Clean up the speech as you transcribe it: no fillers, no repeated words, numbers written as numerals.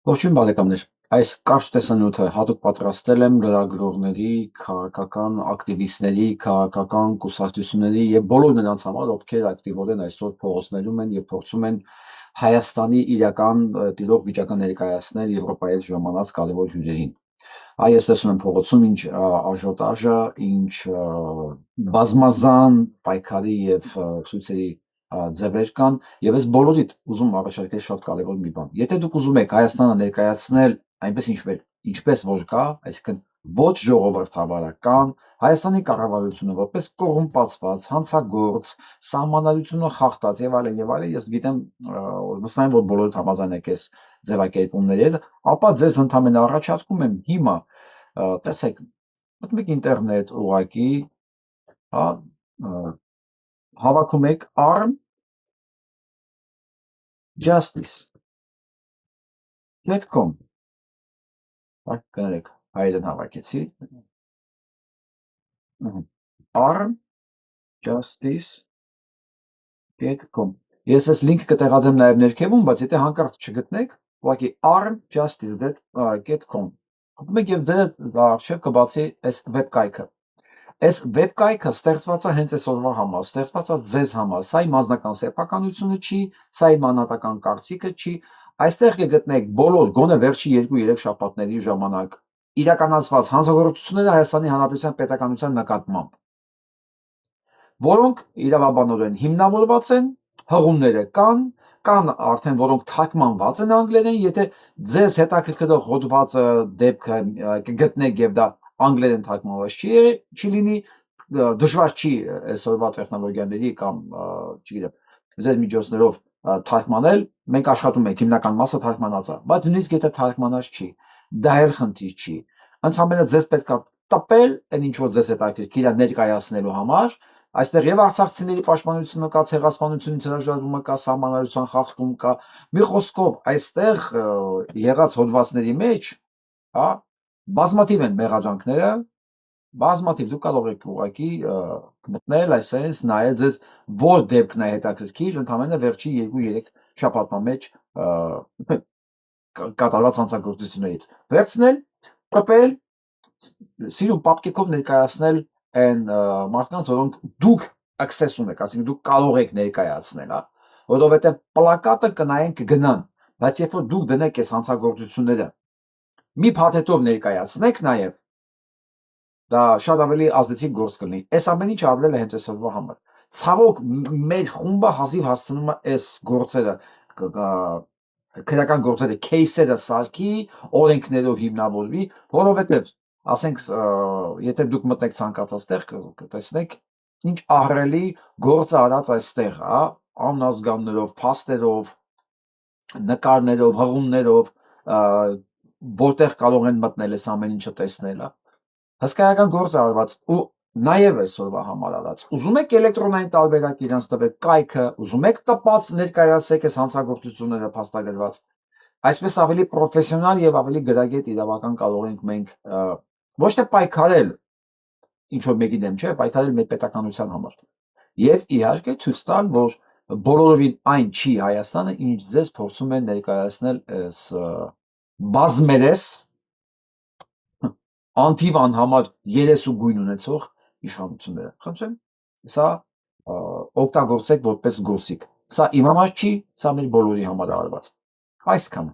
Ողջույն բարեկամներ, այս կարճ տեսանյութը հատուկ պատրաստել եմ լրագրողների, քաղաքական ակտիվիստների, քաղաքական կուսակցությունների եւ բոլոր նրանց համար, ովքեր ակտիվորեն այսօր փողոցներում են եւ փորձում են Հայաստանի իրական տիրող վիճակը ներկայացնել Եվրոպայից ժամանած կարևոր հյուրերին։ Ես տեսնում եմ փողոցում ինչ աժիոտաժը, ինչ բազմազան պայքարի եւ ցույցերի ձևեր կան եւ ես բոլորիդ ուզում առաջարկել շատ կարեւոր մի բան։ Եթե դուք ուզում եք Հայաստանը ներկայացնել այնպես ինչպես որ կա, այսինքն ոչ ժողովրդավարական, Հայաստանի կառավարությունը որպես կոռումպացված, հանցագործ, սահմանադրությունը խախտած եւ այլն, ես գիտեմ, վստահ եմ, որ բոլորդ համաձայն եք այս ձևակերպումների հետ, ապա ձեզ ընդհանրապես առաջարկում եմ հիմա տեսեք, մտմեք ինտերնետ ուղղակի, հա, հավաքում եք arm justice.com կներեք, հայերեն հավաքեցի arm justice.com Ես այս լինքը կտեղադրեմ նաև ներքևում, բայց եթե հանկարծ չգտնեք, ուղղակի arm.justice.com խփում եք եւ ձեր առջև կբացի այս վեբկայքը։ Այս վեբկայքը ստեղծված է հենց այսօրվա համար, ստեղծված է ձեզ համար, սա իմ անձնական սեփականությունը չի, սա իմ անհատական կարծիքը չի, այստեղ կգտնեք բոլոր գոնե վերջի 2-3 շաբաթների ժամանակ իրականացված հանցագործությունները Հայաստանի Հանրապետության պետականության նկատմամբ, որոնք իրավաբանորեն հիմնավորված են, հղումները կան արդեն, որոնք թարգմանված են անգլերեն, եթե ձեզ հետաքրքրող հոդվածը դեպքը կգտնեք եւ դա անգլերեն թարգմանված չի լինի, դժվար չի այսօրվա տեխնոլոգիաների կամ չգիտեմ, ձեր միջոցներով թարգմանել, մենք աշխատում ենք, հիմնական մասը թարգմանած է, բայց նույնիսկ եթե թարգմանած չի, դա էլ խնդիր չի, ընդհանրապես ձեզ պետք է տպել այն ինչ որ ձեզ հետաքրքիր է ներկայացնելու համար, այստեղ եւ արցախցիների պաշտպանությունը կա, ցեղասպանությունից հրաժարվումը կա, սահմանադրության խախտում կա, մի խոսքով այստեղ եղած հոդվածների մեջ, հա, բազմաթիվ են մեղադրանքները, բազմաթիվ, դուք կարող եք ուղղակի մտնել այսպես, նայել ձեզ որ դեպքն է հետաքրքիր, ընդհանրապես վերջի 2-3 շաբաթվա մեջ կատարված հանցագործություններից վերցնել, տպել, սիրուն պապկեքով ներկայացնել այն մարդկանց, որոնք դուք access ունեք, այսինքն դուք կարող եք ներկայացնել, հա, որովհետև պլակատը կնայեն կգնան, բայց երբ որ դուք դնեք այս հանցագործությունները մի փաթեթով ներկայացնեք նաև, դա շատ ավելի ազդեցիկ գործ կլինի։ Այս ամեն ինչը արվել է հենց այսօրվա համար։ Ցավոք մեր խումբը հազիվ հասցնում է այս գործերը, քրեական գործերը, кейսերը սարքի, օրենքներով հիմնավորվի, որովհետև ասենք, եթե դուք մտնեք ցանկացած տեղ, կտեսնեք ինչ ահռելի գործ է արած այստեղ, հա, անազգաններով, փաստերով, նկարներով, հղումներով, որտեղ կարող են մտնել այս ամեն ինչը տեսնել, հա։ Հսկայական գործ է արված ու նաև այսօրվա համար արած։ Ուզում եք էլեկտրոնային տարբերակ իրանց տվեք կայքը, ուզում եք տպած ներկայացեք այս հանցագործությունները փաստագրված։ Այսպես ավելի պրոֆեսիոնալ եւ ավելի գրագետ իրավական կարող ենք մենք ոչ թե պայքարել ինչ որ մեկի դեմ, չէ, պայքարել մեր պետականության համար։ Եվ իհարկե ցույց տալ, որ բոլորովին այն չի Հայաստանը, ինչ ձեզ փորձում են ներկայացնել այս բազմերես անթիվ անհամար երես ու գույն ունեցող իշխանությունները։ Խնդրեմ, սա օգտագործեք որպես գործիք։ Սա իմ համար չի, սա մեր բոլորի համար արված։ Այսքանը։